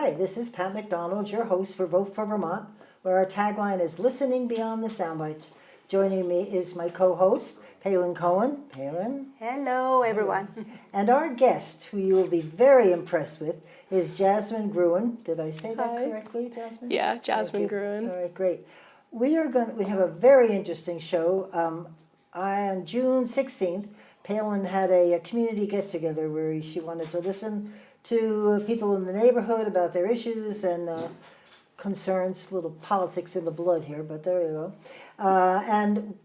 Hi, this is Pat McDonald, your host for Vote for Vermont, where our tagline is Listening Beyond the Soundbites. Joining me is my co-host, Palin Cohen. Palin. Hello, everyone. And our guest, who you will be very impressed with, is Jasmine Gruen. Did I say that Hi. correctly, Jasmine? Yeah, Jasmine Thank you. Gruen. All right, great. We have a very interesting show. On June 16th, Palin had a community get-together where she wanted to listen to people in the neighborhood about their issues and concerns, little politics in the blood here, but there you go. And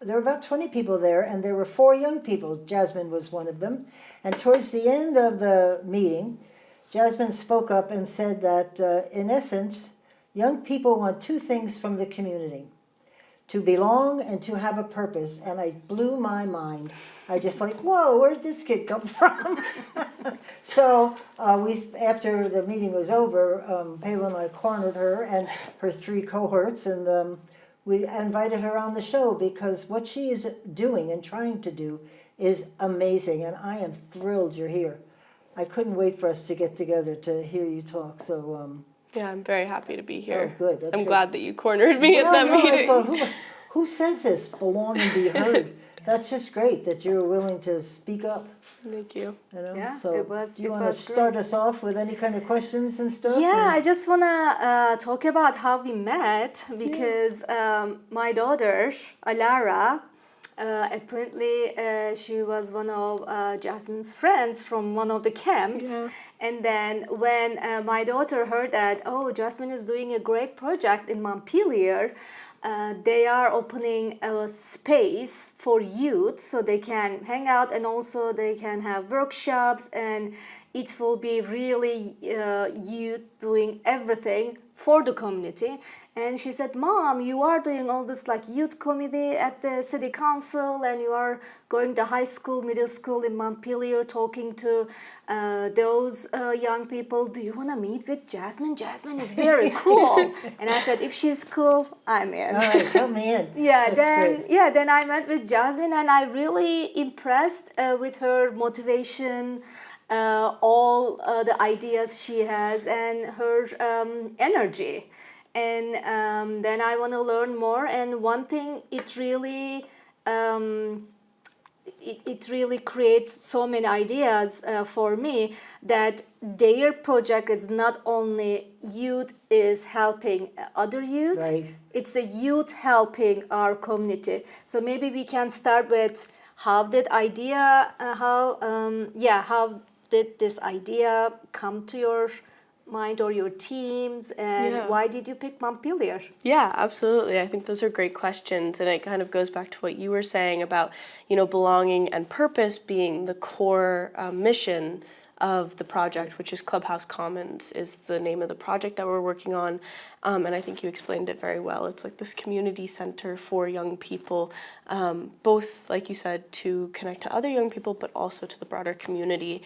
there were about 20 people there, and there were 4 young people. Jasmine was one of them. And towards the end of the meeting, Jasmine spoke up and said that, in essence, young people want 2 things from the community: to belong and to have a purpose. And I blew my mind. I just like, whoa, where did this kid come from? So after the meeting was over, Palin and I cornered her and her 3 cohorts, and we invited her on the show because what she is doing and trying to do is amazing, and I am thrilled you're here. I couldn't wait for us to get together to hear you talk. So Yeah, I'm very happy to be here. Oh, good. That's I'm good. glad that you cornered me at that no, I meeting. thought, who says this? Belong and be heard. That's just great that you're willing to speak up. Thank you. You know? Yeah, so it was- do you it want to was start great. us off with any kind of questions and stuff? Yeah, or- I just want to talk about how we met because my daughter, Alara, apparently she was one of Jasmine's friends from one of the camps. Yeah. And then when my daughter heard that, oh, Jasmine is doing a great project in Montpelier, they are opening a space for youth so they can hang out and also they can have workshops, and it will be really youth doing everything for the community. And she said, Mom, you are doing all this like youth committee at the city council, and you are going to high school, middle school in Montpelier talking to those young people. Do you want to meet with Jasmine? Jasmine is very cool. And I said, if she's cool, I'm in. All right, come in. Yeah, That's then I met with Jasmine, and I really impressed with her motivation, all the ideas she has, and her energy. And then I want to learn more. And one thing, it really creates so many ideas for me, that their project is not only youth is helping other youth, Right. it's a youth helping our community. So maybe we can start with how did this idea come to your mind or your teams, and Yeah. why did you pick Montpelier? Yeah, absolutely. I think those are great questions, and it kind of goes back to what you were saying about, belonging and purpose being the core mission of the project, which is Clubhouse Commons is the name of the project that we're working on. And I think you explained it very well. It's like this community center for young people, both, like you said, to connect to other young people, but also to the broader community.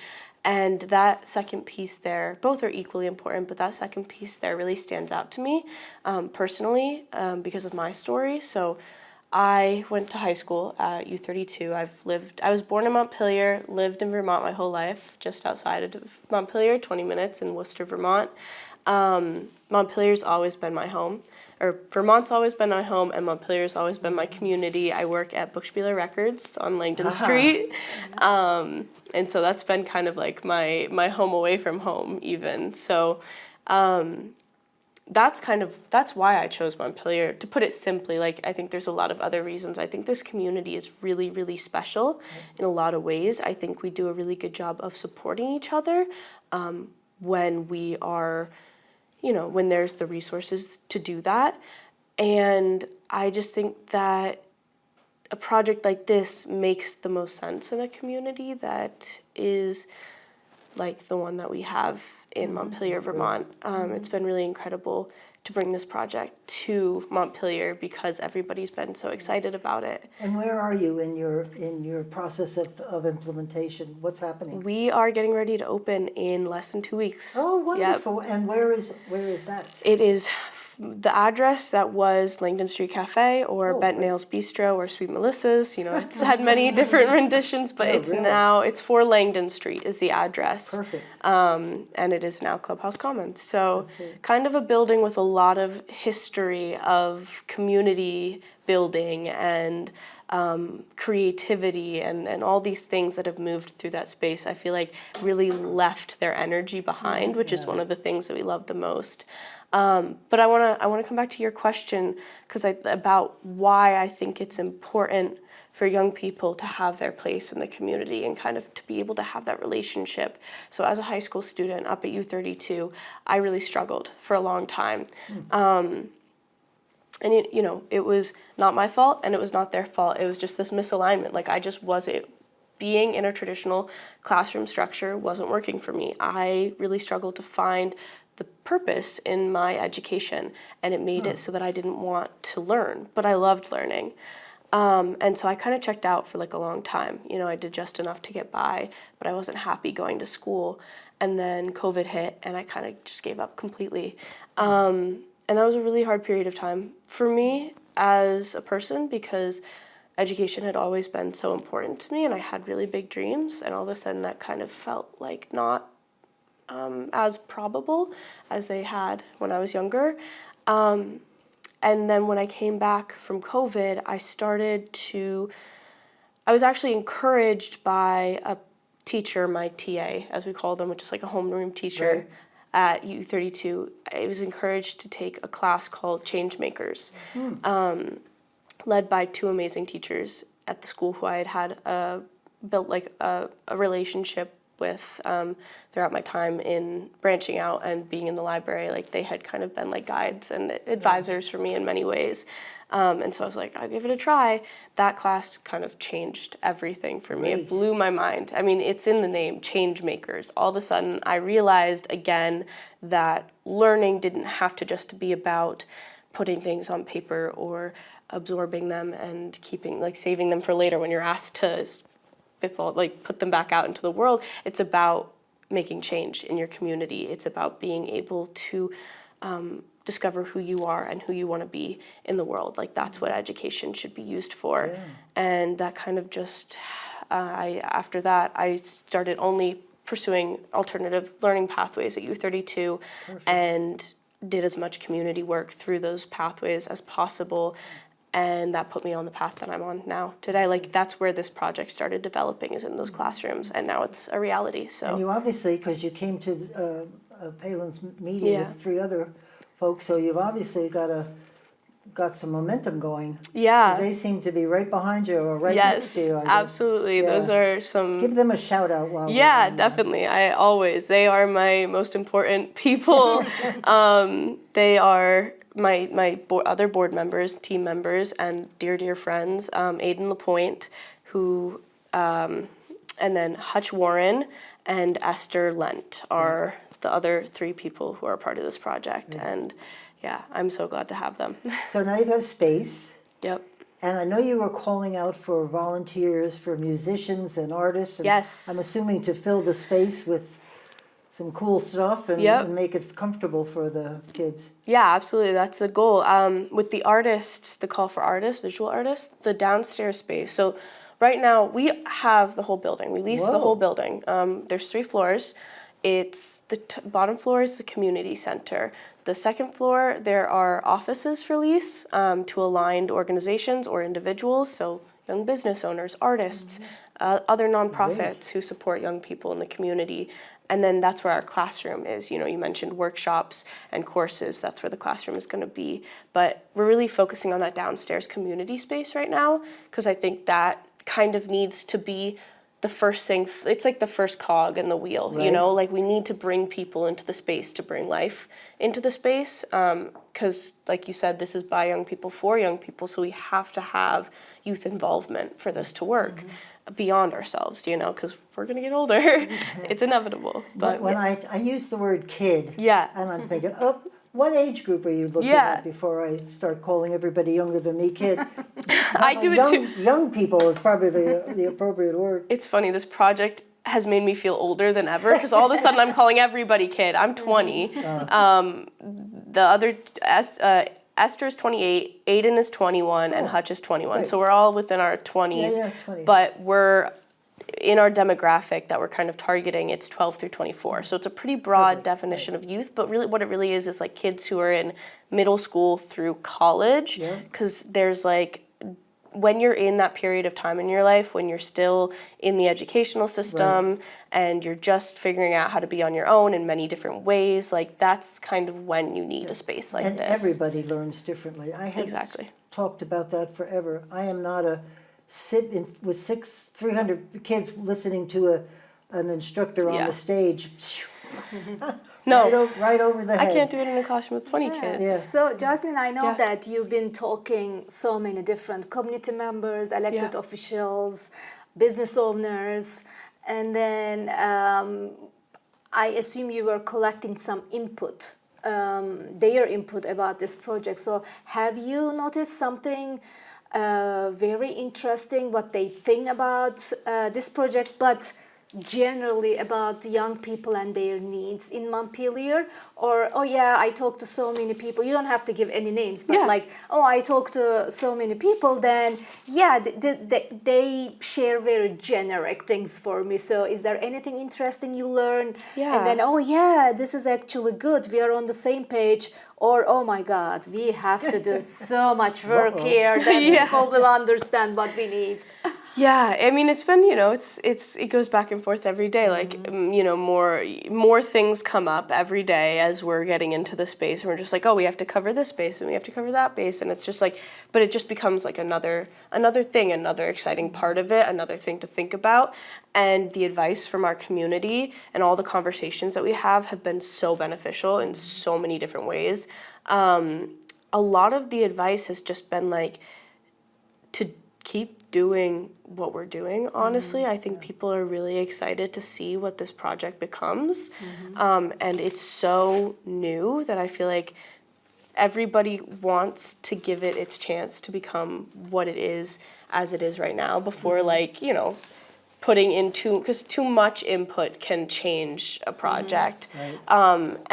And that second piece there, both are equally important, but that second piece there really stands out to me personally because of my story. So I went to high school at U32. I was born in Montpelier, lived in Vermont my whole life, just outside of Montpelier, 20 minutes in Worcester, Vermont. Montpelier's always been my home, or Vermont's always been my home, and Montpelier's always been my community. I work at Buchspieler Records on Langdon Street, and so that's been kind of like my home away from home even. So that's why I chose Montpelier. To put it simply, like, I think there's a lot of other reasons. I think this community is really, really special in a lot of ways. I think we do a really good job of supporting each other when we are, when there's the resources to do that. And I just think that a project like this makes the most sense in a community that is like the one that we have in Montpelier, Vermont. It's been really incredible to bring this project to Montpelier because everybody's been so excited about it. And where are you in your process of implementation? What's happening? We are getting ready to open in less than 2 weeks. Oh, Yep. wonderful! And where is that? It is The address that was Langdon Street Cafe or Oh, Bent great. Nails Bistro or Sweet Melissa's. You know, it's had many different renditions, but Oh, it's really? now, it's 4 Langdon Street is the address. Perfect. And it is now Clubhouse Commons. So That's great. kind of a building with a lot of history of community building and creativity and all these things that have moved through that space, I feel like really left their energy behind, which is one of the things that we love the most. But I wanna come back to your question about why I think it's important for young people to have their place in the community and kind of to be able to have that relationship. So as a high school student up at U32, I really struggled for a long time. And it was not my fault and it was not their fault. It was just this misalignment. Like I just wasn't, being in a traditional classroom structure wasn't working for me. I really struggled to find the purpose in my education, and it made it so that I didn't want to learn, but I loved learning. And so I kind of checked out for like a long time. You know, I did just enough to get by, but I wasn't happy going to school. And then COVID hit and I kind of just gave up completely. And that was a really hard period of time for me as a person because education had always been so important to me and I had really big dreams, and all of a sudden that kind of felt like not as probable as they had when I was younger. And then when I came back from COVID, I was actually encouraged by a teacher, my TA, as we call them, which is like a homeroom teacher. Right. At U32, I was encouraged to take a class called Change Makers, led by 2 amazing teachers at the school who I had built like a relationship with throughout my time in branching out and being in the library. Like they had kind of been like guides and advisors for me in many ways. And so I was like, I'll give it a try. That class kind of changed everything for me. Great. It blew my mind. I mean, it's in the name, Change Makers. All of a sudden, I realized again that learning didn't have to just be about putting things on paper or absorbing them and saving them for later when you're asked to put them back out into the world. It's about making change in your community. It's about being able to discover who you are and who you want to be in the world. Like that's what education should be used for. Yeah. And that kind of just, after that, I started only pursuing alternative learning pathways at U32 and did as much community work through those pathways as possible. And that put me on the path that I'm on now today. Like that's where this project started developing, is in those classrooms, and now it's a reality. So And you obviously, because you came to Palin's meeting Yeah. with 3 other folks, so you've obviously got some momentum going. yeah, They seem to be right behind you or right yes, next to you. I guess. absolutely. Yeah. Those are some. Give them a shout out while Yeah, we're on. definitely. They are my most important people. They are my other board members, team members, and dear friends. Aiden Lapointe, who, and then Hutch Warren and Esther Lent are the other 3 people who are part of this project. And yeah, I'm so glad to have them. So now you've got a space, Yep. and I know you were calling out for volunteers, for musicians and artists. And Yes. I'm assuming to fill the space with some cool stuff and, Yep. and make it comfortable for the kids. Yeah, absolutely. That's the goal. With the artists, the call for artists, visual artists, the downstairs space. So right now we have the whole building. We lease the Whoa. whole building. There's 3 floors. It's the bottom floor is the community center. The second floor, there are offices for lease to aligned organizations or individuals. So young business owners, artists, other nonprofits who support young people in the community. And then that's where our classroom is. You know, you mentioned workshops and courses. That's where the classroom is going to be. But we're really focusing on that downstairs community space right now, because I think that kind of needs to be the first thing. It's like the first cog in the wheel, you Right. know? Like we need to bring people into the space to bring life into the space. Because like you said, this is by young people for young people. So we have to have youth involvement for this to work. Beyond ourselves, you know, because we're going to get older. It's inevitable. But When I use the word kid, Yeah. and I'm thinking, oh, what age group are you looking Yeah. at before I start calling everybody younger than me kid? I do it young, too. Young people is probably the appropriate word. It's funny, this project has made me feel older than ever, because all of a sudden I'm calling everybody kid. I'm 20. the other Esther is 28, Aiden is 21, and Hutch is 21. Right. So we're all within our 20s. Yeah, 20s. But we're in our demographic that we're kind of targeting, it's 12 through 24. So it's a pretty broad definition of youth, but really what it really is like kids who are in middle school through college. Yeah. Because there's like, when you're in that period of time in your life, when you're still in the educational system and you're just figuring out how to be on your own in many different ways, like that's kind of when you need a space like And this. everybody learns differently. I have Exactly. talked about that forever. I am not a with 300 kids listening to an instructor on Yeah. the stage. No, right over the I head. can't do it in a classroom with 20 kids. Yeah. So, Jasmine, I know Yeah. that you've been talking so many different community members, elected Yeah. officials, business owners, and then I assume you were collecting some input, their input about this project. So, have you noticed something very interesting, what they think about this project, but generally about young people and their needs in Montpelier? Or, oh yeah, I talked to so many people, you don't have to give any names, but Yeah. like, oh, I talked to so many people, then yeah, they share very generic things for me. So is there anything interesting you learned? Yeah. And then, oh yeah, this is actually good, we are on the same page. Or, oh my God, we have to do so much work Uh-oh. here that Yeah. people will understand what we need. Yeah, I mean, it's been, it goes back and forth every day. Like, more things come up every day as we're getting into the space, and we're just like, oh, we have to cover this space and we have to cover that base, and it's just like, but it just becomes like another thing, another exciting part of it, another thing to think about. And the advice from our community and all the conversations that we have been so beneficial in so many different ways. A lot of the advice has just been like to keep doing what we're doing, honestly. I think people are really excited to see what this project becomes. And it's so new that I feel like everybody wants to give it its chance to become what it is as it is right now before putting in because too much input can change a project. Right.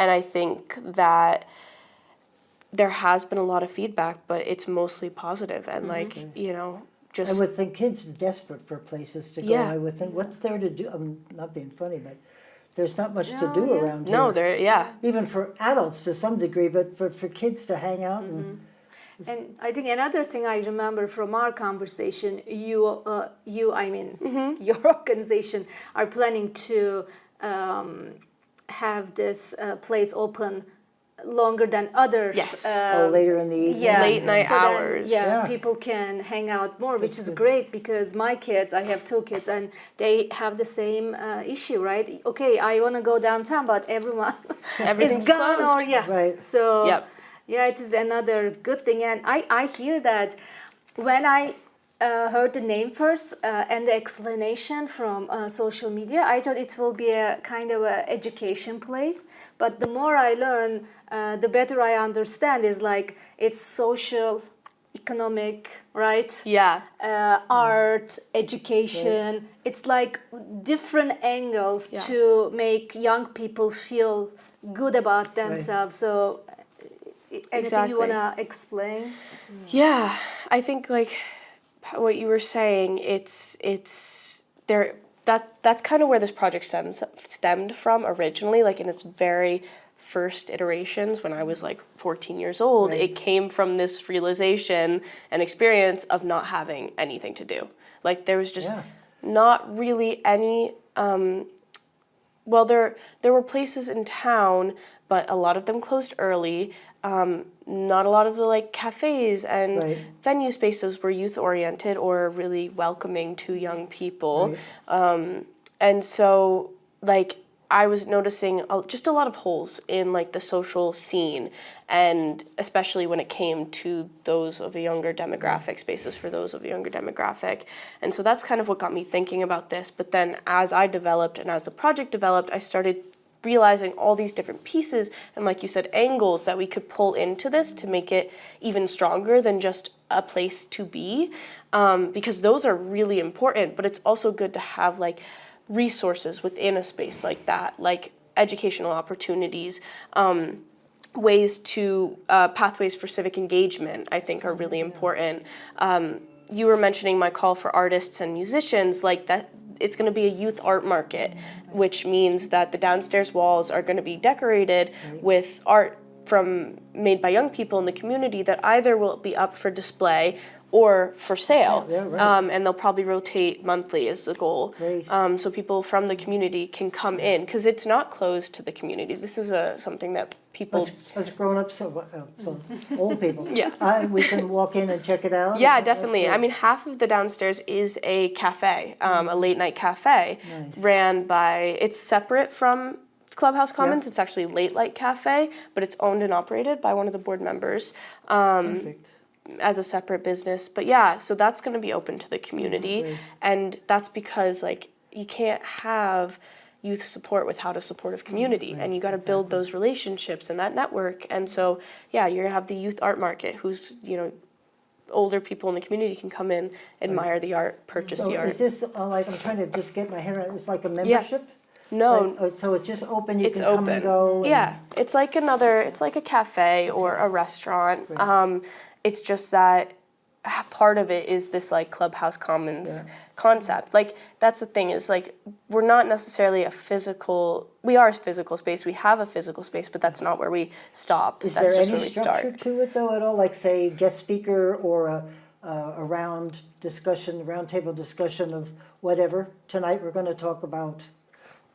And I think that there has been a lot of feedback, but it's mostly positive and I would think kids are desperate for places to go. Yeah. I would think, what's there to do? I'm not being funny, but there's not much to do yeah. around here. No, there, yeah. Even for adults to some degree, but for kids to hang out and And I think another thing I remember from our conversation, your organization are planning to have this place open longer than other. Yes. later in the evening. Yeah. Late night so hours. Then, Yeah. people can hang out more, which is great because my kids, I have 2 kids, and they have the same issue, right? Okay, I want to go downtown, but everyone Everything's is gone, closed. or yeah. Right. So Yep. yeah, it is another good thing, and I hear that when I heard the name first and the explanation from social media, I thought it will be a kind of a education place. But the more I learn, the better I understand. Is like it's social, economic, right? Yeah. Art, education. It's like different angles Yeah. to make young people feel good about themselves. So, anything Exactly. you wanna explain? Yeah, I think like what you were saying, it's there. That's kind of where this project stemmed from originally. Like in its very first iterations, when I was like 14 years old, Right. it came from this realization and experience of not having anything to do. Like there was just Yeah. not really any. Well, there were places in town, but a lot of them closed early. Not a lot of the like cafes and Right. venue spaces were youth oriented or really welcoming to young people. Right. And so like I was noticing just a lot of holes in like the social scene, and especially when it came to those of a younger demographic, spaces for those of a younger demographic. And so that's kind of what got me thinking about this. But then as I developed and as the project developed, I started realizing all these different pieces and, like you said, angles that we could pull into this to make it even stronger than just a place to be, because those are really important. But it's also good to have like resources within a space like that, like educational opportunities, ways to pathways for civic engagement, I think, are really important. You were mentioning my call for artists and musicians, like that. It's going to be a youth art market, which means that the downstairs walls are going to be decorated with art made by young people in the community that either will be up for display or for sale. Yeah, right. And they'll probably rotate monthly is the goal. Great. So people from the community can come in, because it's not closed to the community. This is something that people... As grown-ups, old people. Yeah. We can walk in and check it out? Yeah, That's definitely. great. I mean, half of the downstairs is a cafe, a late night cafe, Nice. ran by, it's separate from Clubhouse Commons. Yeah. It's actually Late Light Cafe, but it's owned and operated by one of the board members Perfect. as a separate business. But yeah, so that's going to be open to the community. Great. And that's because, like, you can't have youth support without a supportive community, and you got to build those relationships and that network. And so, yeah, you're going to have the youth art market, who's, older people in the community can come in, admire the art, purchase So the art. is this, like, I'm trying to just get my head around, it's like a membership? No, Like, oh, so it's just open, you it's can come open. and go? and- Yeah, it's like a cafe or a restaurant. Right. It's just that part of it is this like Clubhouse Commons concept. Like, that's the thing, is like, we're not necessarily we are a physical space, we have a physical space, but that's not where we stop. Is That's there just where any we structure start. to it though at all, like say guest speaker or a round table discussion of whatever? Tonight we're going to talk about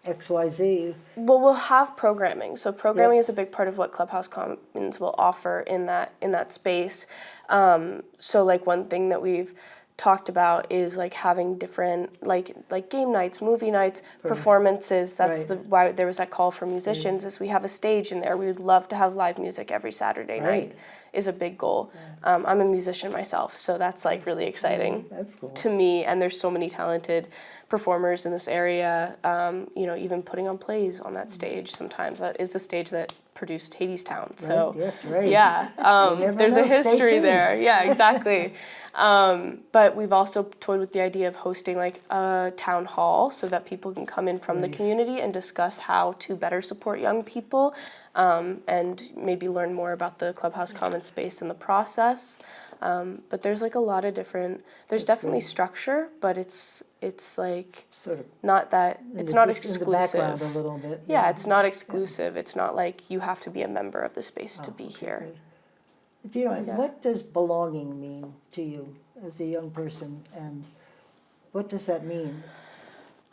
XYZ. Well, we'll have programming. So programming is a big part of what Clubhouse Commons will offer in that space. So like one thing that we've talked about is like having different like game nights, movie nights, performances. That's Right. why there was that call for musicians, is we have a stage in there. We would love to have live music every Saturday night, is a big goal. I'm a musician myself, so that's like really exciting That's cool. to me, and there's so many talented performers in this area, even putting on plays on that stage sometimes. That is the stage that produced Hadestown. So Right, yes, right. yeah, never there's a know. Stay history tuned. there. Yeah, exactly. But we've also toyed with the idea of hosting like a town hall so that people can come in from the community and discuss how to better support young people, and maybe learn more about the Clubhouse Commons space and the process. But there's like a lot of different, there's definitely structure, but it's like Sort of not that, in it's the not dis- in the background exclusive. a little bit. Yeah, it's not exclusive. It's not like you have to be a member of the space to be Okay, here. great. If you don't, what does belonging mean to you as a young person, and what does that mean?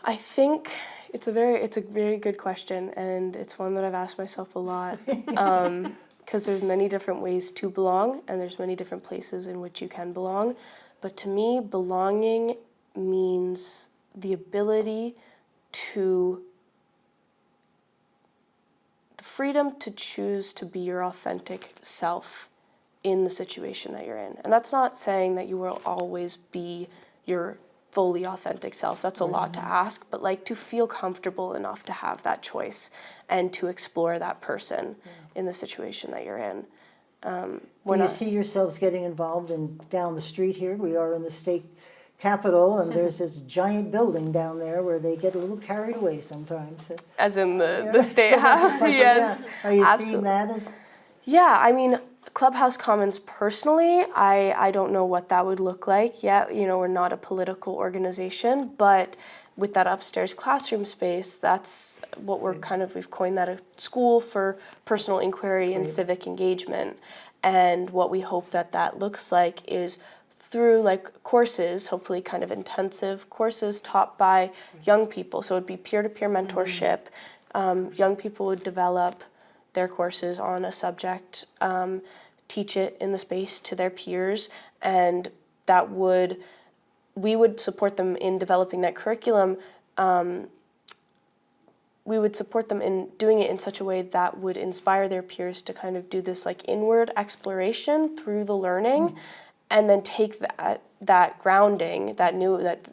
I think it's a very good question, and it's one that I've asked myself a lot. Because there's many different ways to belong, and there's many different places in which you can belong. But to me, belonging means the ability the freedom to choose to be your authentic self in the situation that you're in. And that's not saying that you will always be your fully authentic self. That's a lot to ask, but like to feel comfortable enough to have that choice and to explore that person in the situation that you're in. Do you see yourselves getting involved down the street here? We are in the state capitol, and there's this giant building down there where they get a little carried away sometimes. As in the state house, Like, yes. Are you absolutely. seeing that as? Yeah, I mean, Clubhouse Commons personally, I don't know what that would look like yet. We're not a political organization, but with that upstairs classroom space, that's what we've coined that a school for personal inquiry and civic engagement. And what we hope that looks like is through like courses, hopefully kind of intensive courses taught by young people. So it'd be peer-to-peer mentorship. Young people would develop their courses on a subject, teach it in the space to their peers, and we would support them in developing that curriculum. We would support them in doing it in such a way that would inspire their peers to kind of do this like inward exploration through the learning, and then take that grounding, that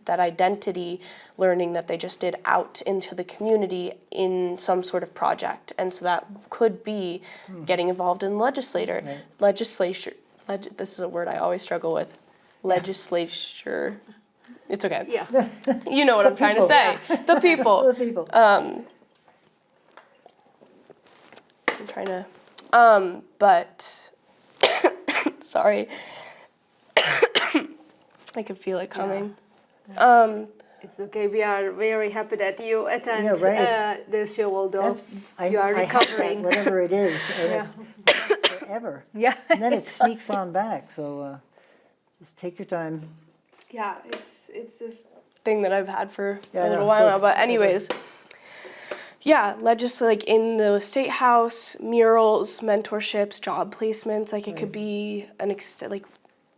identity learning that they just did out into the community in some sort of project. And so that could be getting involved in legislature. This is a word I always struggle with. Legislature. It's okay. Yeah. You know what I'm trying to say. The people. The people. I'm trying to But sorry, I can feel it coming. It's okay. We are very happy that you attend Yeah, right. this show, although I, you are I have that, recovering. whatever it is, and Yeah. it lasts forever. Yeah. And then it does. sneaks on back, so just take your time. Yeah, it's this thing that I've had for Yeah, a little no, while now. those- But anyways, yeah, like in the State House, murals, mentorships, job placements. Like it could be an like,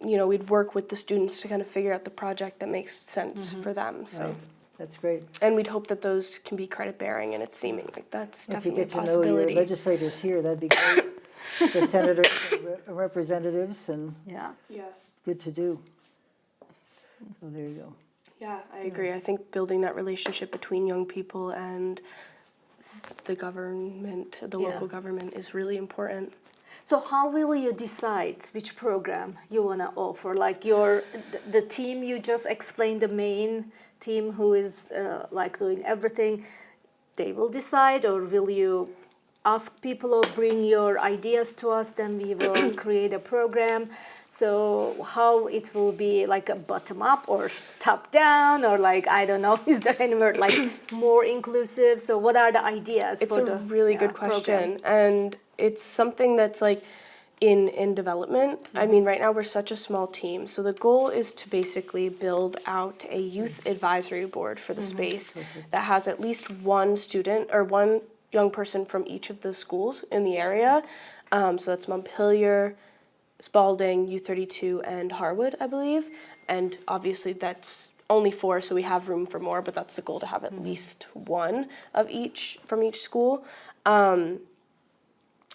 we'd work with the students to kind of figure out the project that makes sense for them. So, Right. That's great. and we'd hope that those can be credit bearing, and it's seeming like that's If you definitely a get to know your possibility. legislators here, that'd be great. The senators, and representatives, and Yeah. Yeah. good to do. So there you go. Yeah, I agree. I think building that relationship between young people and the government, the Yeah. local government, is really important. So how will you decide which program you want to offer? Like the team you just explained, the main team who is like doing everything, they will decide, or will you ask people or bring your ideas to us, then we will create a program? So how it will be, like a bottom up or top down, or like, I don't know, is there any word like more inclusive? So what are the ideas It's for a the really good question, and it's something that's like in development. I mean, right now we're such a small team, so the goal is to basically build out a youth advisory board for the space that has at least one student or one young person from each of the schools in the area. So that's Montpelier, Spalding, U32, and Harwood, I believe. And obviously that's only 4, so we have room for more, but that's the goal, to have at least one of each from each school.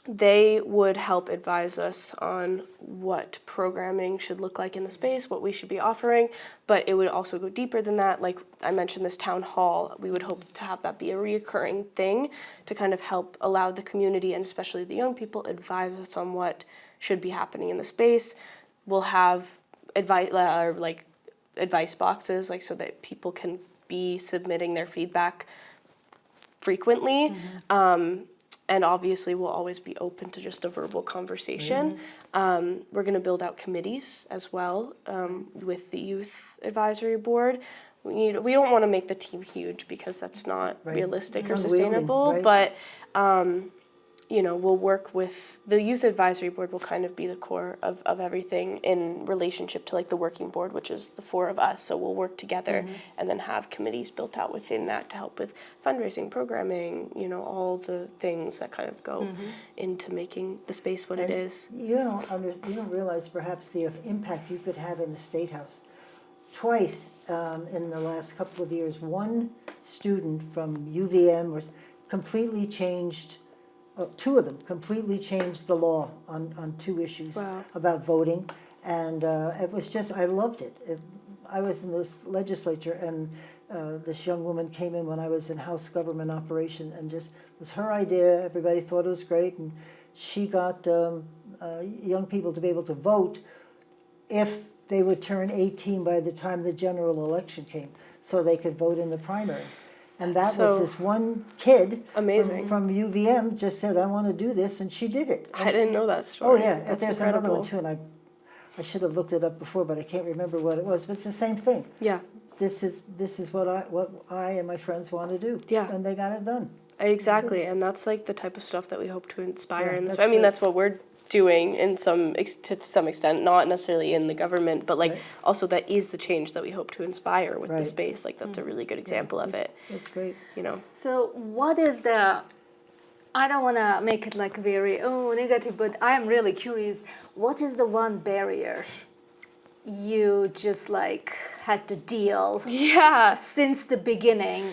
They would help advise us on what programming should look like in the space, what we should be offering, but it would also go deeper than that. Like I mentioned, this town hall, we would hope to have that be a reoccurring thing to kind of help allow the community, and especially the young people, advise us on what should be happening in the space. We'll have advice boxes, like so that people can be submitting their feedback frequently. And obviously we'll always be open to just a verbal conversation. We're going to build out committees as well with the youth advisory board. We don't want to make the team huge because that's not Right. realistic It's or unwieldy, sustainable, right? but we'll work with the youth advisory board. Will kind of be the core of everything in relationship to like the working board, which is the 4 of us. So we'll work together and then have committees built out within that to help with fundraising, programming, all the things that kind of go into making the space what it And is. You don't realize perhaps the impact you could have in the State House. Twice in the last couple of years, one student from UVM was completely changed. 2 of them completely changed the law on 2 issues Wow. about voting, and it was just, I loved it. I was in this legislature, and this young woman came in when I was in House Government Operation, and just it was her idea. Everybody thought it was great, and she got young people to be able to vote if they would turn 18 by the time the general election came, so they could vote in the primary. And that So was this one kid amazing. from UVM just said, I want to do this, and she did it. I didn't know that Oh, story. yeah, That's there's incredible. another one too, and I should have looked it up before, but I can't remember what it was, but it's the same thing. Yeah, This is what I and my friends want to do. Yeah. And they got it done. exactly. And that's like the type of stuff that we hope to inspire Yeah, in this. that's I mean, right. that's what we're doing to some extent, not necessarily in the government, but like Right. also that is the change that we hope to inspire with the Right. space. Like that's a really good example of it, It's great. So what is I don't want to make it like very negative, but I am really curious. What is the one barrier you just like had to deal Yeah. since the beginning?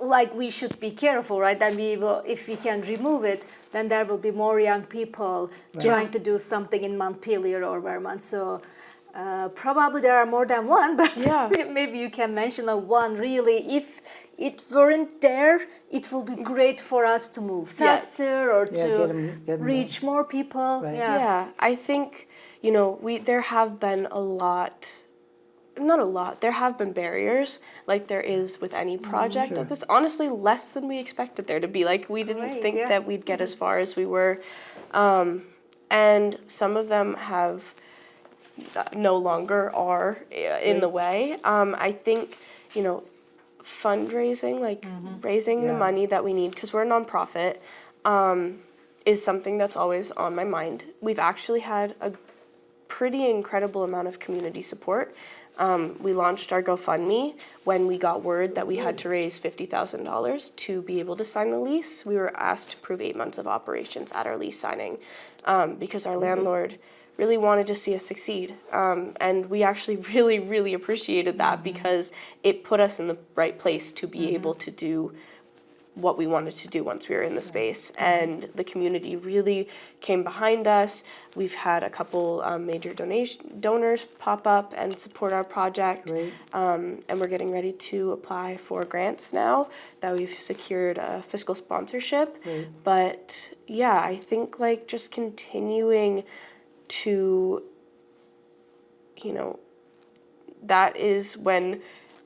Like we should be careful, right? That we will, if we can remove it, then there will be more young people trying to do something in Montpelier or Vermont. So probably there are more than one, but Yeah. maybe you can mention a one. Really, if it weren't there, it will be great for us to move Yes. faster or Yeah, to get 'em reach more people. Right. Yeah. I think there have been not a lot. There have been barriers, like there is with any project Sure. like this. Honestly, less than we expected there to be. Like we didn't Great, think yeah. that we'd get as far as we were. And some of them have no longer are in the way. I think, fundraising, like raising the Yeah. money that we need, because we're a nonprofit, is something that's always on my mind. We've actually had a pretty incredible amount of community support. We launched our GoFundMe when we got word that we had to raise $50,000 to be able to sign the lease. We were asked to prove 8 months of operations at our lease signing because our landlord really wanted to see us succeed. And we actually really, really appreciated that because it put us in the right place to be able to do what we wanted to do once we were in the space. And the community really came behind us. We've had a couple major donors pop up and support our project. Great. And we're getting ready to apply for grants now that we've secured a fiscal sponsorship. Great. But yeah, I think like just continuing to, that is when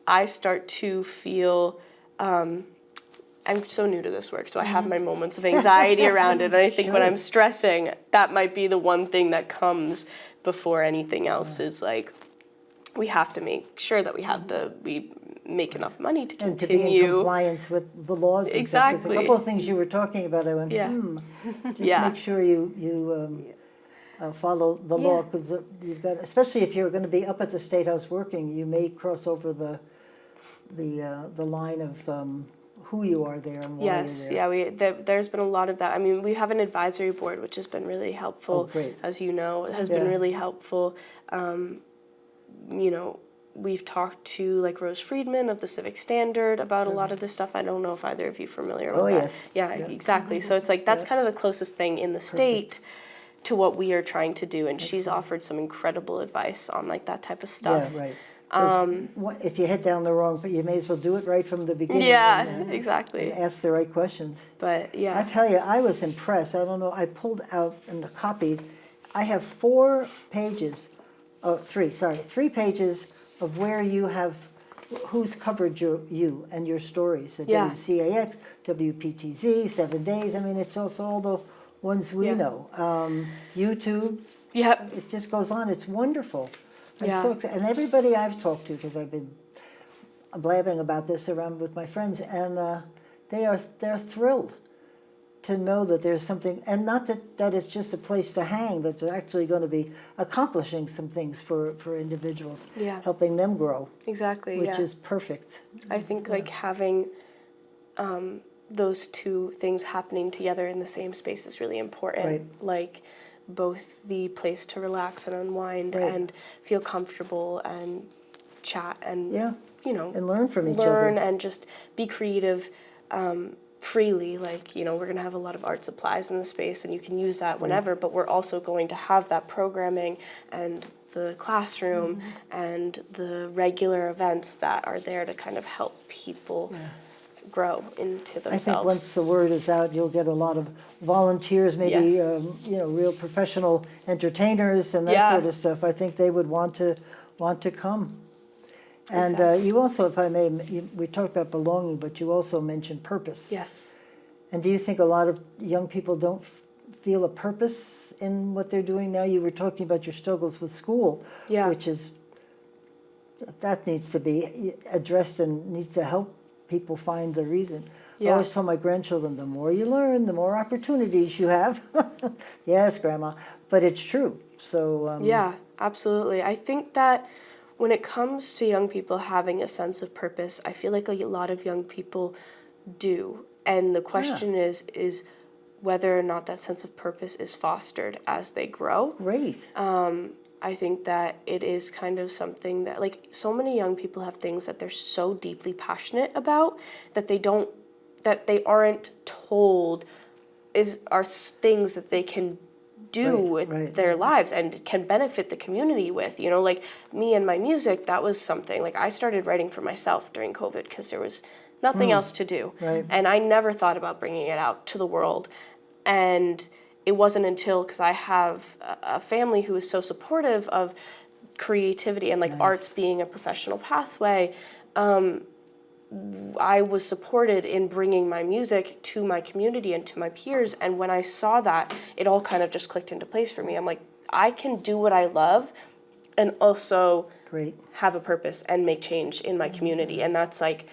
I start to feel, I'm so new to this work, so I have my moments of anxiety around it. And I think when I'm stressing, that might be the one thing that comes before anything else is like, we have to make sure that we make enough money to And to be in continue. compliance with the laws. And stuff. 'Cause Exactly. a couple of things you were talking about, I went, Yeah. just Yeah. make sure you follow the law, because you've got, especially if you're going to be up at the State House working, you may cross over the line of who you are there and why Yes, you're there. yeah, there's been a lot of that. I mean, we have an advisory board, which has been really helpful. Oh, great. As you know, it has been Yeah. really helpful. We've talked to like Rose Friedman of the Civic Standard about a lot of this stuff. I don't know if either of you are familiar with Oh, that. yes. Yeah, Yeah. exactly. So it's like that's kind of the closest thing in the state to what we are trying to do, and she's offered some incredible advice on like that type of stuff. Yeah, right. 'Cause if you head down the wrong, but you may as well do it right from the beginning. Yeah, and exactly. ask the right questions. But I yeah, tell you, I was impressed. I don't know, I pulled out and copied. I have 4 pages, 3 pages of where you have, who's covered you and your stories. So Yeah. WCAX, WPTZ, 7 Days. I mean, it's also all the ones we Yeah. know. YouTube, yeah, it just goes on. It's wonderful. I'm Yeah. so excited. And everybody I've talked to, because I've been blabbing about this around with my friends, and they're thrilled to know that there's something, and not that it's just a place to hang, that's actually going to be accomplishing some things for individuals, Yeah. helping them grow, exactly. which Yeah. is perfect. I think like having those two things happening together in the same space is really important. Right. Like both the place to relax and unwind Right. and feel comfortable and chat and Yeah, and learn from each learn other. and just be creative freely. Like, we're going to have a lot of art supplies in the space and you can use that whenever, but we're also going to have that programming and the classroom and the regular events that are there to kind of help people grow into I themselves. think once the word is out, you'll get a lot of volunteers, maybe, Yes. real professional entertainers and that Yeah. sort of stuff. I think they would want to come. And Exactly. you also, if I may, we talked about belonging, but you also mentioned purpose. Yes. And do you think a lot of young people don't feel a purpose in what they're doing now? You were talking about your struggles with school, Yeah. which is, that needs to be addressed and needs to help people find the reason. I Yeah. always tell my grandchildren, the more you learn, the more opportunities you have. Yes, Grandma, but it's true. So Yeah, absolutely. I think that when it comes to young people having a sense of purpose, I feel like a lot of young people do. And the question is whether or not that sense of purpose is fostered as they grow. great. I think that it is kind of something that, like, so many young people have things that they're so deeply passionate about that they aren't told are things that they can do Right, with right. their lives and can benefit the community with. Like me and my music, that was something. Like I started writing for myself during COVID because there was nothing else to do. Right. And I never thought about bringing it out to the world. And it wasn't until, because I have a family who is so supportive of creativity and like arts being a professional pathway, I was supported in bringing my music to my community and to my peers. And when I saw that, it all kind of just clicked into place for me. I'm like, I can do what I love and also Great. have a purpose and make change in my community. And that's like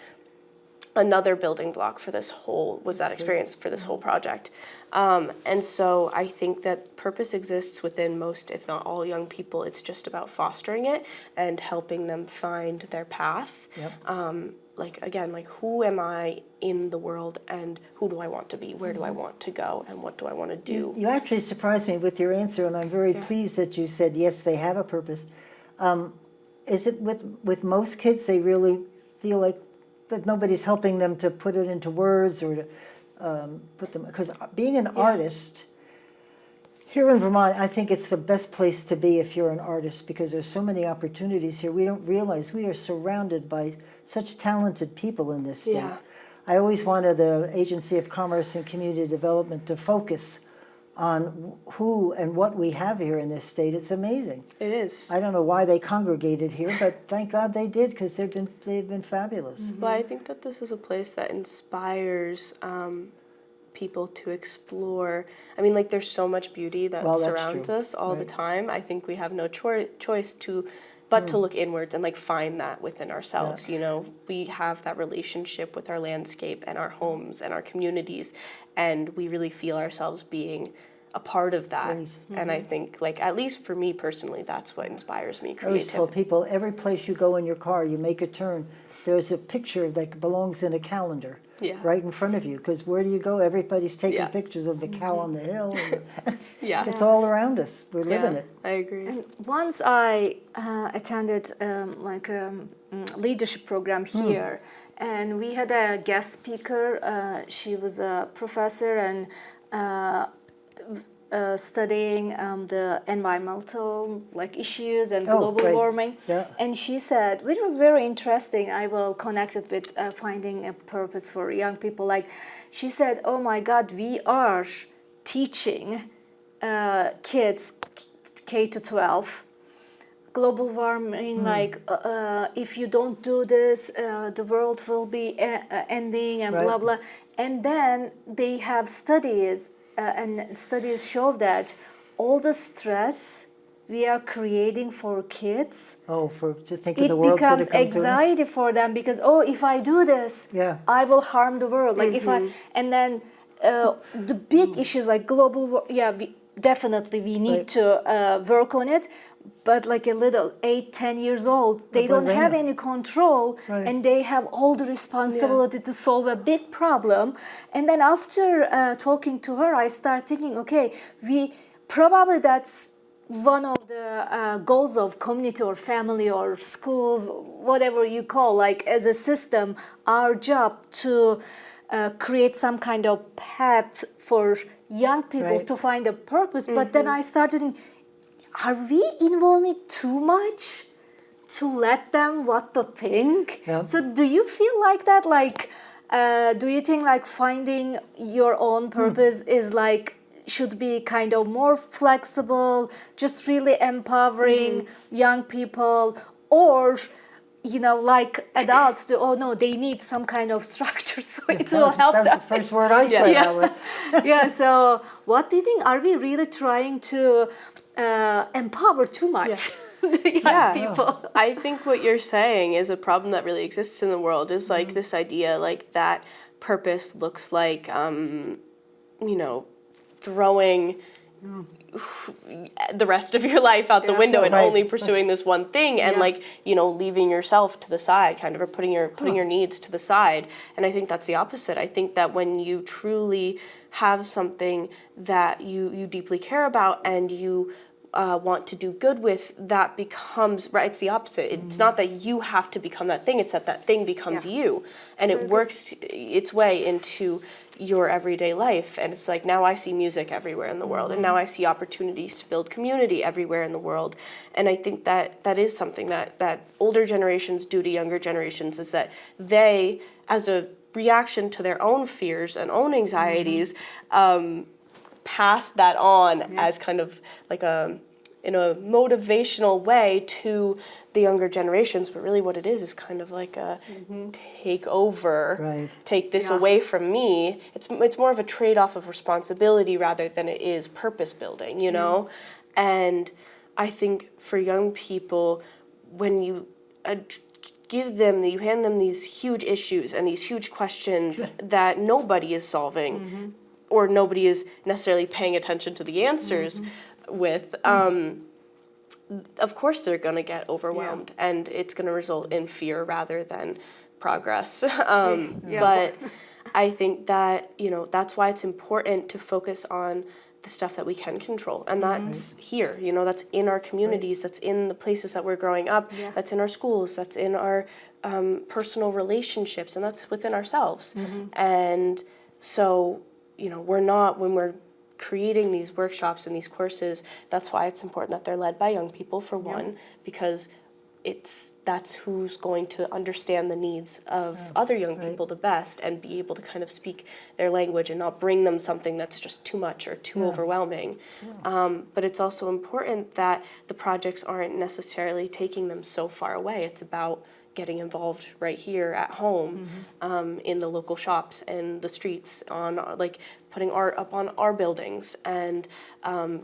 another building block for this whole, was that experience for this whole project. And so I think that purpose exists within most, if not all, young people. It's just about fostering it and helping them find their path. Yep. Like, again, like, who am I in the world and who do I want to be? Where do I want to go and what do I want to do? You actually surprised me with your answer, and I'm very pleased that you said, yes, they have a purpose. Is it with most kids, they really feel like that nobody's helping them to put it into words or to put them, because being an artist, here in Vermont, I think it's the best place to be if you're an artist, because there's so many opportunities here. We don't realize we are surrounded by such talented people in this state. Yeah. I always wanted the Agency of Commerce and Community Development to focus on who and what we have here in this state. It's amazing. It is. I don't know why they congregated here, but thank God they did, because they've been fabulous. But I think that this is a place that inspires people to explore. I mean, like, there's so much beauty that Well, that's surrounds true. us all the Right. time. I think we have no choice but to look inwards and like find that within ourselves. You know, we have that relationship with our landscape and our homes and our communities, and we really feel ourselves being a part of that. Right. And I think, like, at least for me personally, that's what inspires me, I always tell creativity. people, every place you go in your car, you make a turn, there's a picture that belongs in a calendar Yeah. right in front of you, because where do you go? Everybody's taking Yeah. pictures of the cow on the hill. And Yeah. it's all around us. We're living it. I agree. Once I attended leadership program here, and we had a guest speaker. She was a professor and studying the environmental issues and Oh, global great. warming. Yeah. And she said, which was very interesting. I will connect it with finding a purpose for young people. Like, she said, "Oh my God, we are teaching kids K to 12 global warming, if you don't do this, the world will be ending and Right. blah blah." And then they have studies, and studies show that all the stress we are creating for kids, Oh, to think of it the world's going to becomes come to an end. anxiety for them, because if I do this, Yeah. I will harm the world. Like if I, and then the big issues like global we definitely need Right. to work on it. But like a little 8-10 years old, they don't have brainer. any control, Right. and they have all the responsibility to solve a big problem. And then after talking to her, I start thinking, okay, we probably that's one of the goals of community or family or schools, whatever you call, like as a system, our job to create some kind of path for young people Right. to find a purpose. But then I started thinking, are we involving too much to let them what to think? Yeah. So do you feel like that? Like, do you think like finding your own purpose is like, should be kind of more flexible, just really empowering young people, or like adults do? Oh no, they need some kind of structure, so it will help That's them. the first word I put out with. Yeah. So what do you think? Are we really trying to empower too much the young people? I think what you're saying is a problem that really exists in the world, is like this idea like that purpose looks like, throwing the rest of your life out the window and Right. only pursuing this one thing, and leaving yourself to the side, kind of, or putting your needs to the side. And I think that's the opposite. I think that when you truly have something that you deeply care about and you want to do good with, that becomes, right, it's the opposite. It's not that you have to become that thing, it's that thing becomes you, and it works its way into your everyday life. And it's like, now I see music everywhere in the world, and now I see opportunities to build community everywhere in the world. And I think that is something that older generations do to younger generations, is that they, as a reaction to their own fears and own anxieties, pass that on as kind of like in a motivational way to the younger generations, but really what it is kind of like a take over, Right. take this Yeah. away from me. It's more of a trade-off of responsibility rather than it is purpose building, you know? And I think for young people, when you you hand them these huge issues and these huge questions that nobody is solving or nobody is necessarily paying attention to the answers with, of course they're going to get overwhelmed and it's going to result in fear rather than progress. But I think that, you know, that's why it's important to focus on the stuff that we can control. And that's here, you know, that's in our communities, that's in the places that we're growing up, that's in our schools, that's in our personal relationships, and that's within ourselves. And so, you know, when we're creating these workshops and these courses, that's why it's important that they're led by young people, for one, because that's who's going to understand the needs of other young people the best and be able to kind of speak their language and not bring them something that's just too much or too overwhelming. But it's also important that the projects aren't necessarily taking them so far away. It's about getting involved right here at home, in the local shops and the streets, on like putting art up on our buildings and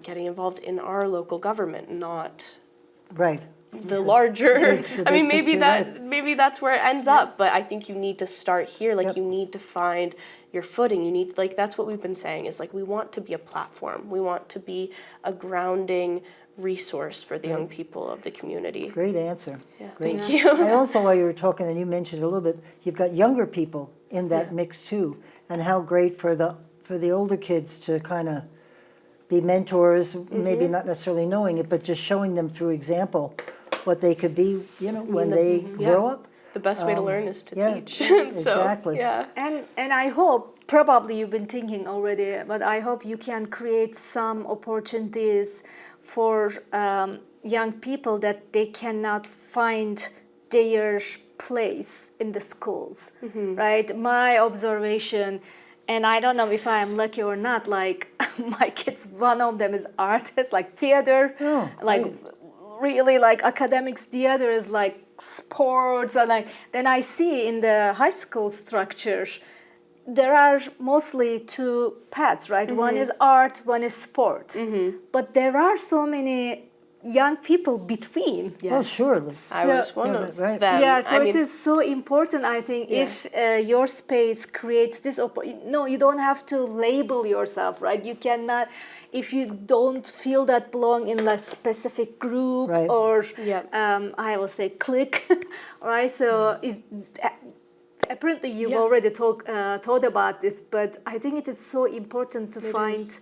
getting involved in our local government, not Right. the larger. the I mean, big picture, maybe that's where it ends up. But I think you need to start here. Like you need to find your footing. You need, like, that's what we've been saying, is like we want to be a platform. We want to be a grounding resource for the young people of the community. Great answer. Yeah, Great. thank you. I also, while you were talking, and you mentioned a little bit, you've got younger people in that mix too, and how great for the older kids to kind of be mentors, maybe not necessarily knowing it, but just showing them through example what they could be, you know, when they grow up. The best way to learn is to teach. So, exactly. yeah. And I hope, probably you've been thinking already, but I hope you can create some opportunities for young people that they cannot find their place in the schools, right? My observation, and I don't know if I'm lucky or not, like my kids, one of them is artist, like theater, like really like academics, the other is like sports, and like then I see in the high school structure there are mostly two paths, right? One is art, one is sport, but there are so many young people between. Well, surely. I was one of right. them. Yeah, so I it mean, is so important, I think, if your space creates this. No, you don't have to label yourself, right? You cannot, if you don't feel that belong in a specific group Right. or, I will say, clique, right? So apparently you've already thought about this, but I think it is so important to find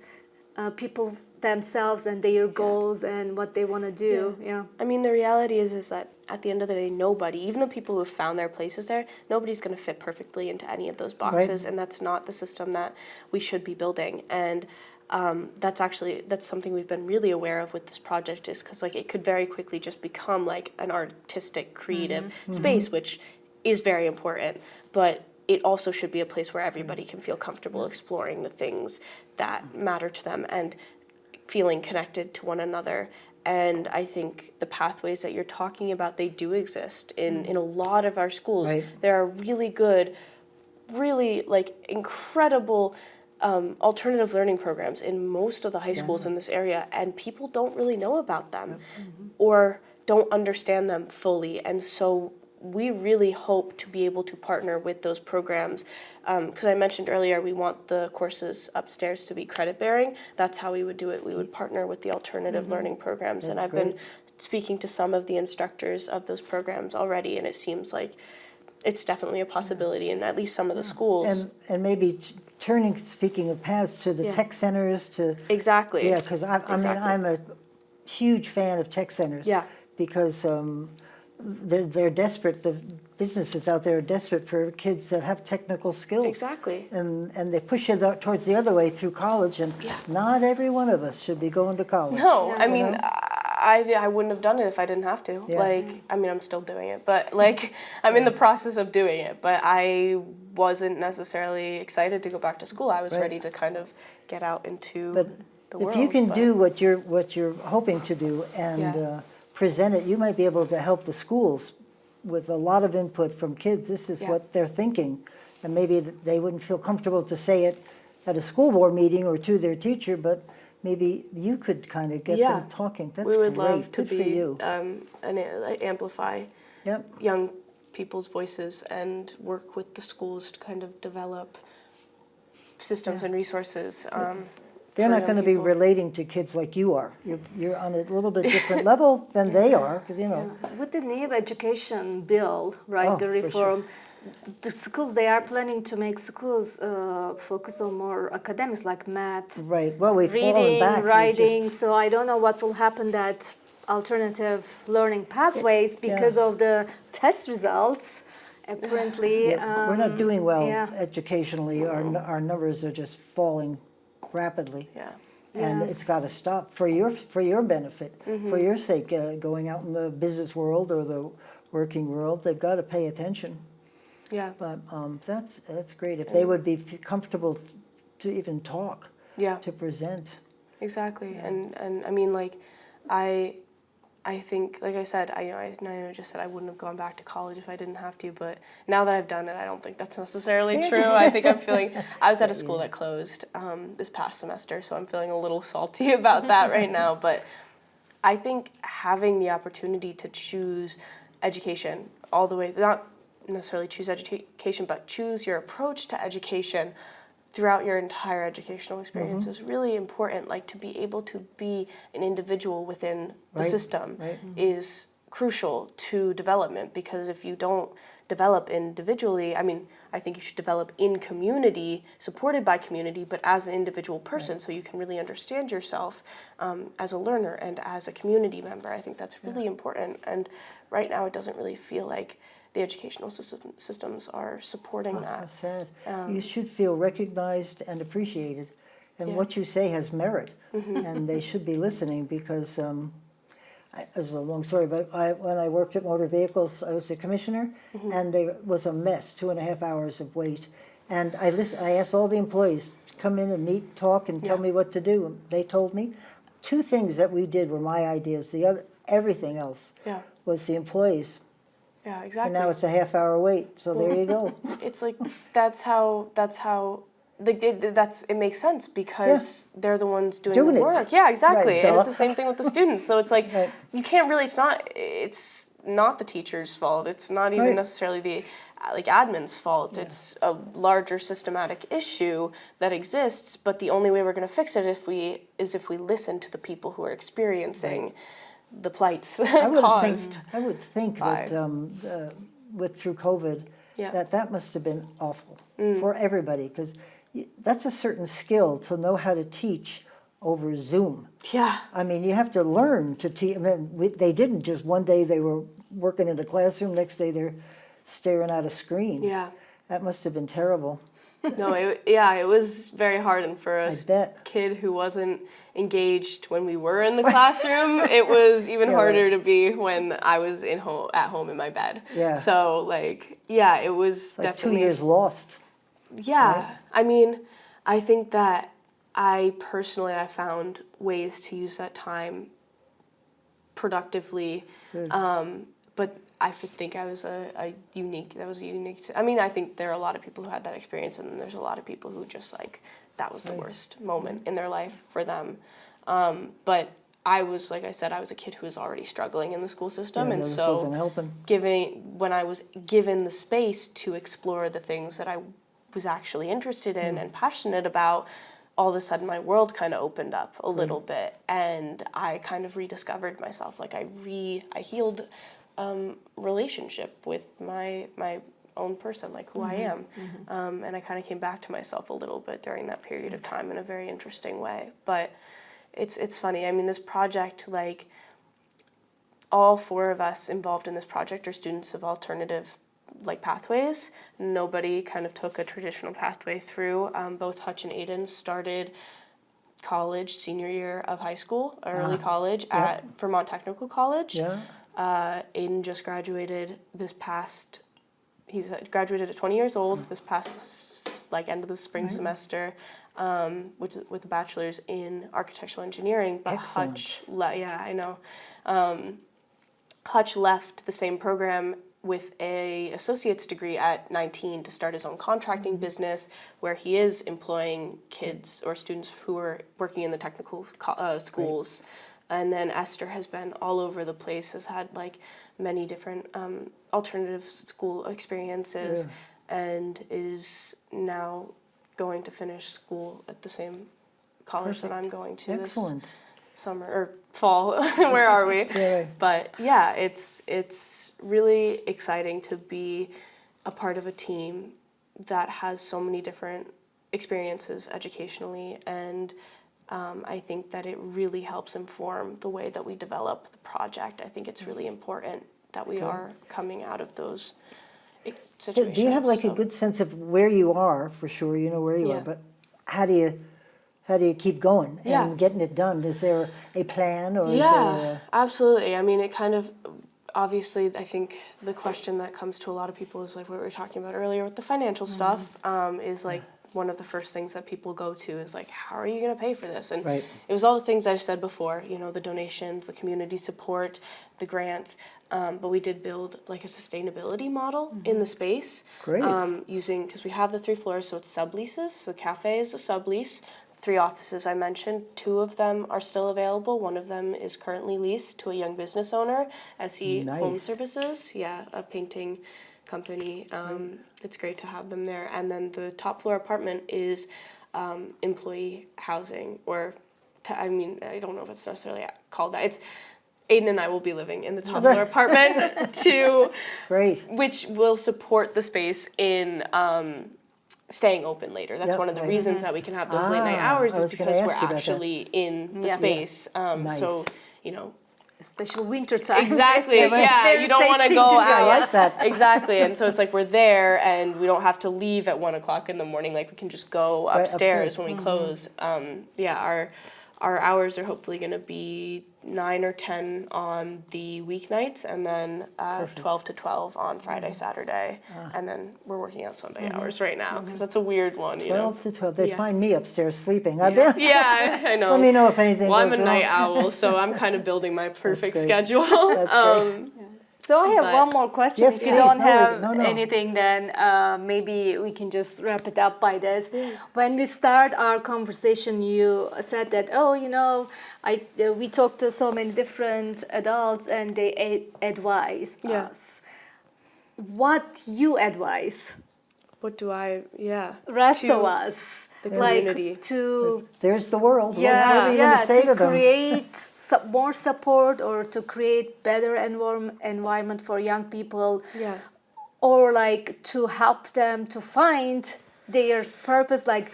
people themselves and their goals and what they want to do. Yeah. I mean, the reality is that at the end of the day, nobody, even the people who have found their places there, nobody's going to fit perfectly into any of those boxes, and that's not the system that we should be building. And that's something we've been really aware of with this project, is because like it could very quickly just become like an artistic, creative space, which is very important, but it also should be a place where everybody can feel comfortable exploring the things that matter to them and feeling connected to one another. And I think the pathways that you're talking about, they do exist in a lot of our schools. Right. There are really good, really like incredible alternative learning programs in most of the high schools in this area, and people don't really know about them or don't understand them fully. And so we really hope to be able to partner with those programs, because I mentioned earlier we want the courses upstairs to be credit bearing. That's how we would do it. We would partner with the alternative learning programs, and I've been speaking to some of the instructors of those programs already, and it seems like it's definitely a possibility in at least some of the schools. And maybe speaking of paths, to the tech centers, to Exactly. yeah, because I mean I'm a huge fan of tech centers. Yeah. Because they're desperate. The businesses out there are desperate for kids that have technical skills. Exactly. And they push you towards the other way through college, and not every one of us should be going to college. No, I mean, I wouldn't have done it if I didn't have to. Yeah. Like, I mean, I'm still doing it, but like, I'm in the process of doing it, but I wasn't necessarily excited to go back to school. I was ready to kind of get out into the world. If you can but- do what you're hoping to do and Yeah. present it, you might be able to help the schools with a lot of input from kids. This is Yeah. what they're thinking. And maybe they wouldn't feel comfortable to say it at a school board meeting or to their teacher, but maybe you could kind of get Yeah. them talking. That's we would great. love to Good for be you. amplify Yep. young people's voices and work with the schools to kind of develop systems and resources. They're for not young going to be people. relating to kids like you are. You're on a little bit different level than they are, 'cause, you know. With the new education bill, right, Oh, the for sure. reform, the schools, they are planning to make schools focus on more academics like math, Right. Well, we've fallen reading, back. We just- writing. So I don't know what will happen that alternative learning pathways because of the test results. Apparently, Yeah, we're not doing well yeah. educationally. Our numbers are just falling rapidly. Yeah. And it's Yes. got to stop for your benefit, for your sake, going out in the business world or the working world. They've got to pay attention. Yeah. But that's great. If they would be comfortable to even talk, Yeah. to present. Exactly, and I mean, like, I think, like I said, I know I just said I wouldn't have gone back to college if I didn't have to, but now that I've done it, I don't think that's necessarily true. I think I'm feeling, I was at a school that closed this past semester, so I'm feeling a little salty about that right now, but I think having the opportunity to choose education all the way, not necessarily choose education, but choose your approach to education throughout your entire educational experience is really important. Like, to be able to be an individual within the Right, system right. is crucial to development, because if you don't develop individually, I mean, I think you should develop in community, supported by community, but as an individual person, so you can really understand yourself as a learner and as a community member. I think that's really important. And right now it doesn't really feel like the educational systems are supporting How that. sad. You should feel recognized and appreciated. And Yeah. what you say has merit. And they should be listening because, it's a long story, but when I worked at motor vehicles, I was the commissioner, and there was a mess, 2.5 hours of wait. And I asked all the employees to come in and meet, talk, and tell Yeah. me what to do. And they told me 2 things that we did were my ideas. Everything else Yeah, was the employees. yeah, And exactly. now it's a half-hour wait, so there you go. It's like that's how it makes sense, because they're the ones doing Doing the it. work. Yeah, exactly. Right, And it's duh. the same thing with the students. So it's like Right. you can't really. It's not the teacher's fault. It's not even Right. necessarily the admin's fault. It's a larger systematic issue that exists. But the only way we're going to fix it is if we listen to the people who are experiencing the plights caused. I would think by- that through COVID, Yeah. that must have been awful for everybody, because that's a certain skill to know how to teach over Zoom. Yeah. I mean, you have to learn to teach. I mean, they didn't just one day they were working in the classroom, next day they're staring at a screen. Yeah. That must have been terrible. No, it was very hard, and for a bet. kid who wasn't engaged when we were in the classroom, it was even Yeah, harder right. to be when I was at home in my bed. Yeah. So it was Like definitely 2 years lost. Yeah, right? I mean, I think that I found ways to use that time productively. Good. But I think I was unique. I mean, I think there are a lot of people who had that experience, and then there's a lot of people who just that was the worst moment in their life for them. But I was, like I said, I was a kid who was already struggling in the school system, Yeah, and this so wasn't helping. when I was given the space to explore the things that I was actually interested in and passionate about, all of a sudden my world kind of opened up a little bit, and I kind of rediscovered myself. Like I healed relationship with my own person, like who I am, and I kind of came back to myself a little bit during that period of time in a very interesting way. But it's funny. I mean, this project, like, all 4 of us involved in this project are students of alternative pathways. Nobody kind of took a traditional pathway through. Both Hutch and Aiden started college senior year of high school, early college at Vermont Technical College. Yeah. Aiden just graduated he's graduated at 20 years old this past end of the spring semester. with a bachelor's in architectural engineering. But Excellent. I know. Hutch left the same program with a associate's degree at 19 to start his own contracting business, where he is employing kids or students who are working in the technical schools. And then Esther has been all over the place, has had like many different alternative school experiences, and is now going to finish school at the same college that I'm going to Excellent. this summer or fall. Where are we? Yeah. But yeah, it's really exciting to be a part of a team that has so many different experiences educationally, and I think that it really helps inform the way that we develop the project. I think it's really important that we are coming out of those So situations. do you have like a good sense of where you are? For sure, you know where you Yeah. are, but how do you keep going Yeah. and getting it done? Is there a plan or is Yeah, there absolutely. I mean, it kind of, obviously, I think the question that comes to a lot of people is like what we were talking about earlier with the financial stuff, is like one of the first things that people go to is like, how are you going to pay for this? And Right. it was all the things I said before, you know, the donations, the community support, the grants, but we did build like a sustainability model in the space. Great. Using, because we have the 3 floors, so it's subleases. So the cafe is a sublease. 3 offices I mentioned, 2 of them are still available. 1 of them is currently leased to a young business owner, SE Home Nice. Services. Yeah, a painting company. It's great to have them there. And then the top floor apartment is employee housing, or I mean, I don't know if it's necessarily called that. It's Aiden and I will be living in the top floor apartment great? which will support the space in staying open later. That's Yep, one of the right. reasons that we can have those late night hours I is was gonna because we're ask you about that. actually in the Yeah. space. Nice. So, you know, Especially winter time. exactly. It's a Yeah, very you don't safe want to thing go do. out. I like that. Exactly. And so it's like we're there and we don't have to leave at 1 o'clock in the morning. Like we can just go Right, upstairs upstairs. when we close. Yeah, our hours are hopefully going to be 9 or 10 on the weeknights, and then 12 to 12 on Friday, Saturday, and then we're working out Sunday hours right now because that's a weird one, you know. 12 to 12. They Yeah. find me upstairs sleeping. I've been. Yeah, I know. Let me know if anything Well, I'm goes a night wrong. owl, so I'm kind of building my perfect great. schedule. That's great. So I have But- one more question. Yes, If you please. don't No, have no. anything, then maybe we can just wrap it up by this. When we start our conversation, you said that, oh, you know, we talked to so many different adults and they advise Yeah. us. What you advise What do I, yeah. rest To of us, the like community. to There's the world. What yeah, are you going to say to them? create more support or to create better environment for young people, Yeah. or like to help them to find their purpose. Like,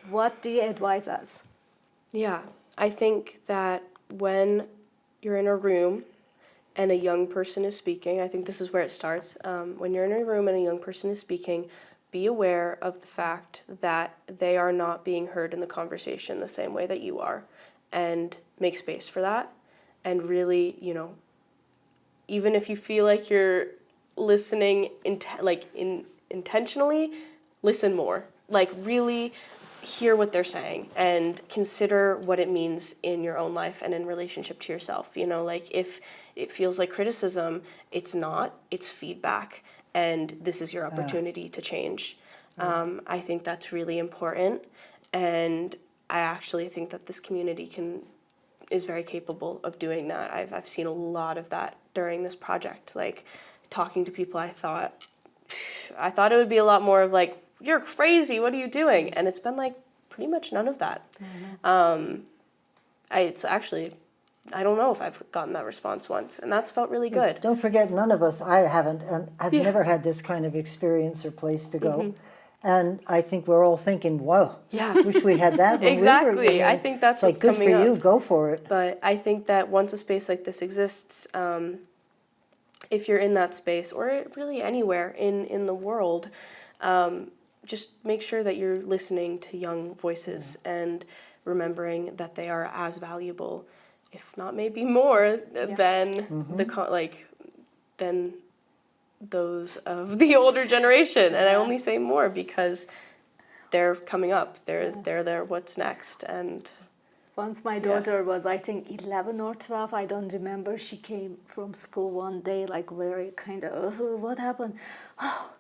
what do you advise us? Yeah, I think that when you're in a room and a young person is speaking, I think this is where it starts. When you're in a room and a young person is speaking, be aware of the fact that they are not being heard in the conversation the same way that you are, and make space for that. And really, you know, even if you feel like you're listening intentionally, listen more. Like really hear what they're saying and consider what it means in your own life and in relationship to yourself. You know, like if it feels like criticism, it's not, it's feedback, and this is your opportunity to change. I think that's really important, and I actually think that this community is very capable of doing that. I've seen a lot of that during this project. Like talking to people, I thought it would be a lot more of like, you're crazy, what are you doing? And it's been like pretty much none of that. It's actually, I don't know if I've gotten that response once, and that's felt really good. Don't forget, none of us, I haven't, and I've never had this kind of experience or place to go. And I think we're all thinking, whoa, Yeah. wish we had that when we were Exactly. I young. think that's It's like, what's good coming for you, up. go for it. But I think that once a space like this exists, if you're in that space, or really anywhere in the world, just make sure that you're listening to young voices and remembering that they are as valuable, if not maybe more, than than those of the older generation. And I only say more because they're coming up. They're there. What's next? And Once my daughter was, I think, 11 or 12, I don't remember. She came from school one day, like very kind of, "Oh, what happened? Oh,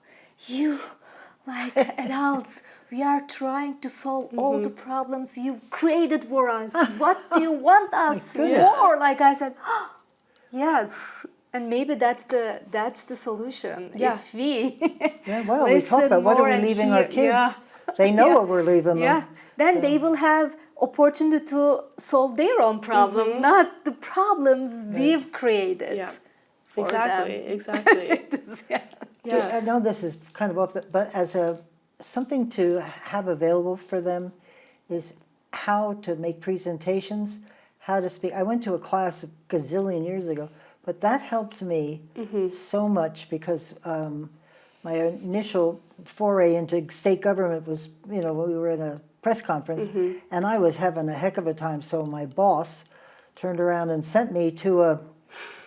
you, like adults, we are trying to solve all the problems you've created for us. What do you want us more?" Like I said, "Oh, yes." And maybe that's the solution. Yeah. If we Yeah, well, we talk listen about what are more we and leaving our hear- kids? yeah. They know Yeah. what we're leaving them. Yeah, then they will have opportunity to solve their own problem, not the problems we've created. Yeah. for exactly, them. exactly. Yeah. Yeah. I know this is kind of off the, but as something to have available for them is how to make presentations, how to speak. I went to a class a gazillion years ago, but that helped me so much because my initial foray into state government was, we were in a press conference and I was having a heck of a time. So my boss turned around and sent me to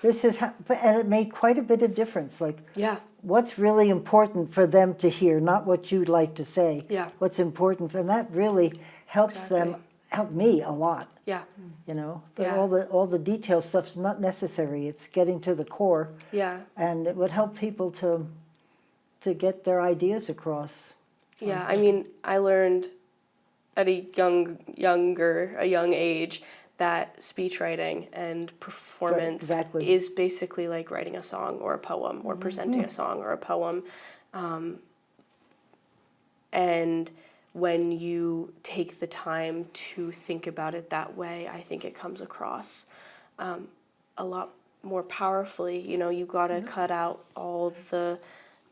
and it made quite a bit of difference. Like, Yeah. what's really important for them to hear, not what you'd like to say. Yeah. What's important, and that really helps them, help me a lot. Yeah. Yeah. All the detail stuff's not necessary. It's getting to the core, Yeah. and it would help people to get their ideas across. Yeah, I mean, I learned at a young age that speech writing and performance exactly. is basically like writing a song or a poem or presenting a song or a poem. And when you take the time to think about it that way, I think it comes across a lot more powerfully. You gotta cut out all the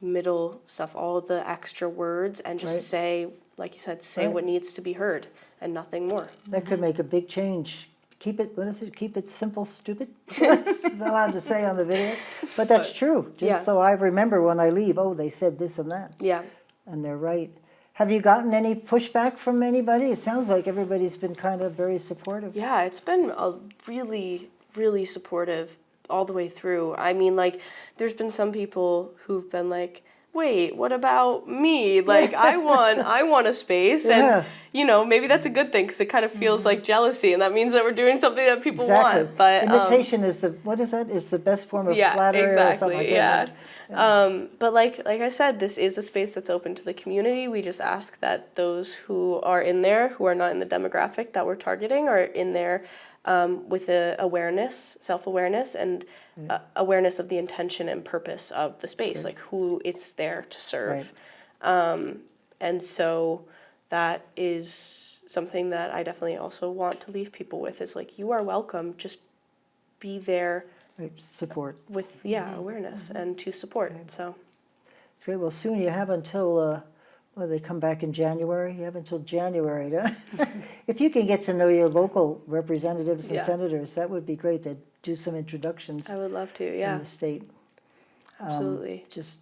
middle stuff, all the extra words, and just say, like you said, say what needs to be heard and nothing more. That could make a big change. Keep it, what is it? Keep it simple, stupid? It's not allowed to say on the video, but that's true. yeah. Just so I remember when I leave, oh, they said this and that. Yeah. And they're right. Have you gotten any pushback from anybody? It sounds like everybody's been kind of very supportive. Yeah, it's been a really, really supportive all the way through. I mean, like, there's been some people who've been like, wait, what about me? Like, I want a space. Yeah. And, maybe that's a good thing because it kind of feels like jealousy, and that means that we're doing something that people Exactly. want. But imitation is what is that? Is the best form of flattery or something like that. But like I said, this is a space that's open to the community. We just ask that those who are in there, who are not in the demographic that we're targeting, are in there with self-awareness, and awareness of the intention and purpose of the space, like who it's there to serve. And so that is something that I definitely also want to leave people with, is like, you are welcome, just be there Right. Support. with awareness and to support. So Great. Well, soon you have until, they come back in January? You have until January. If you can get to know your local representatives and Yeah. senators, that would be great. They'd do some introductions I would love to. in Yeah, the state. absolutely. Just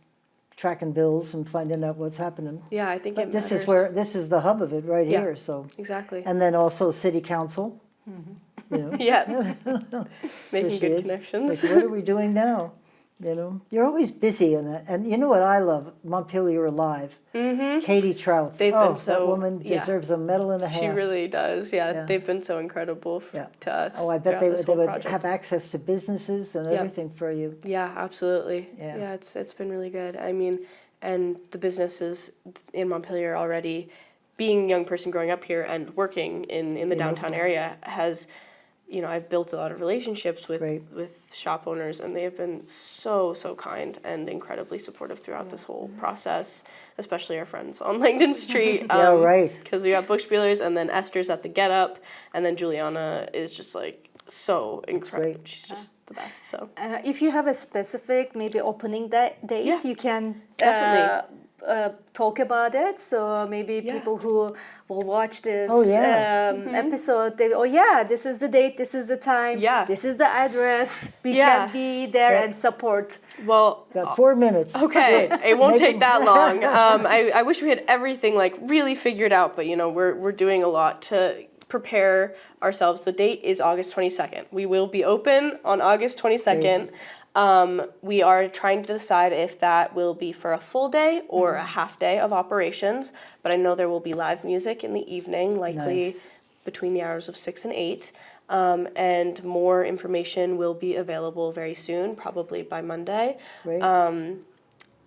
tracking bills and finding out what's happening. Yeah, I think But it this matters. is the hub of it right Yeah. here, so. Exactly. And then also city council. Yeah. Making There she good is. connections. Like, what are we doing now? You're always busy in that. And you know what I love? Montpelier Alive. Katie Trout. They've been that so- woman yeah. deserves a medal and a half. She really does. Yeah, Yeah. they've been so incredible Yeah. to us. Oh, I bet throughout they this they whole would project. have access to businesses and Yep. everything for you. Yeah, absolutely. Yeah. Yeah, it's been really good. I mean, and the businesses in Montpelier already, being a young person growing up here and working in the downtown area has, I've built a lot of relationships with Great. with shop owners, and they have been so kind and incredibly supportive throughout this whole process, especially our friends on Langdon Street. Yeah, right. Because we got Bookspielers, and then Esther's at the Get Up, and then Juliana is just like so incredible. great. She's just the best. So If you have a specific maybe opening date, Yeah. you can Definitely. talk about it. So maybe Yeah. people who will watch this Oh, yeah. episode, they this is the date, this is the time, Yeah. this is the address. We Yeah. can be there Yeah. and support. well. Got 4 minutes. Okay, it won't Make take them- that long. I wish we had everything like really figured out, but we're doing a lot to prepare ourselves. The date is August 22nd. We will be open on August 22nd. We are trying to decide if that will be for a full day or a half day of operations, but I know there will be live music in the evening, likely Nice. between the hours of 6 and 8. And more information will be available very soon, probably by Monday. Great.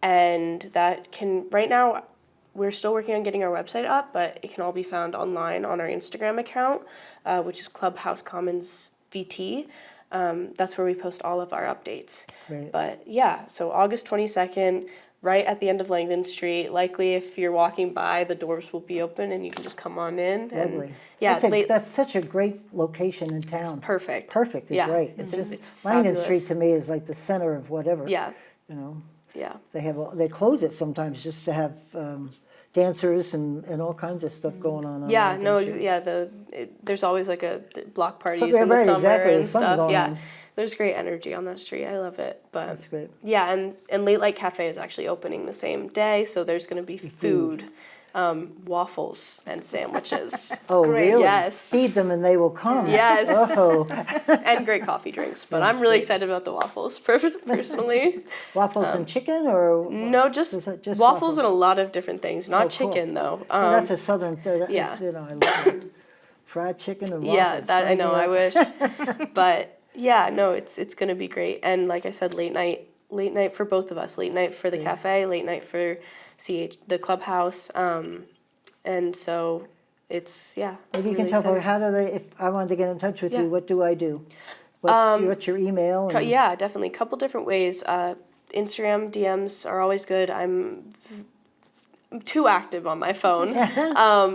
And that can, right now, we're still working on getting our website up, but it can all be found online on our Instagram account, which is Clubhouse Commons VT. That's where we post all of our updates. Right. But yeah, so August 22nd, right at the end of Langdon Street. Likely, if you're walking by, the doors will be open and you can just come on in. And Lovely. yeah, That's such a great location in town. perfect. Perfect is Yeah, right. it's Langdon fabulous. Street to me is like the center of whatever. Yeah, You know, yeah. they close it sometimes just to have dancers and all kinds of stuff going on. Yeah, Langdon no, Street. yeah. There's always like a block parties yeah, in the right, summer exactly. and There's something stuff. going Yeah, on. there's great energy on that street. I love it. But That's great. yeah, and Late Light Cafe is actually opening the same day, so there's going to be food, waffles and sandwiches. Oh, Great. really? Yes. Feed them and they will come. Yes. Oh, And great coffee drinks. But I'm really excited about the waffles personally. waffles and chicken or? No, Is just, it just waffles waffles? and a lot of different things. Not Oh, cool. chicken though. Well, that's a southern thing. yeah. You know, I love it. Fried chicken and waffles. Yeah, that I know. I something wish, but yeah, no, it's gonna be great. And like I said, late night for both of us. Late night for the cafe, late night for the clubhouse. And so it's Maybe you can really tell me, exciting. how do they, if I wanted to get in touch with Yeah. you, what do I do? What's your email? and- Yeah, definitely. Couple different ways. Instagram DMs are always good. I'm too active on my phone,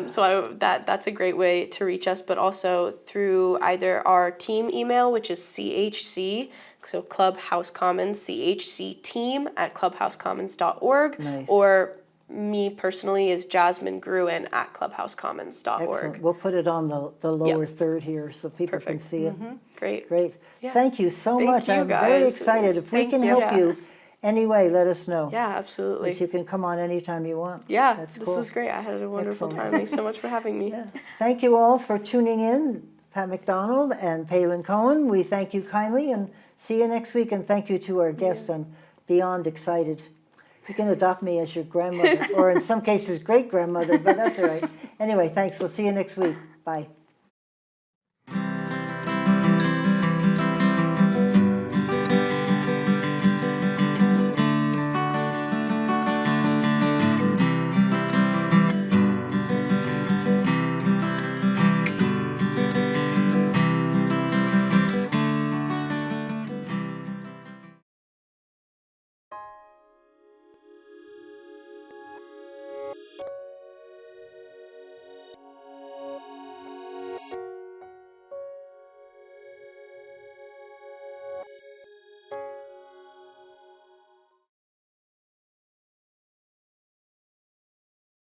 so that's a great way to reach us. But also through either our team email, which is CHC, so Clubhouse Commons, CHC team at clubhousecommons.org, Nice. or me personally is Jasmine Gruen at clubhousecommons.org. Excellent. We'll put it on the lower third here so people can Perfect. see it. Great. Great. Yeah. Thank you so Thank much. you, I'm very guys. excited. If we Thank can you. help Yeah. you anyway, let us know. Yeah, Yes, absolutely. you can come on anytime you want. Yeah, That's this cool. was great. I had a wonderful Excellent. time. Thanks so much for having me. Yeah. Thank you all for tuning in. Pat McDonald and Palin Cohen, we thank you kindly and see you next week. And thank you to our guest. I'm beyond excited. You can adopt me as your grandmother, or in some cases, great grandmother, but that's all right. Anyway, thanks. We'll see you next week. Bye.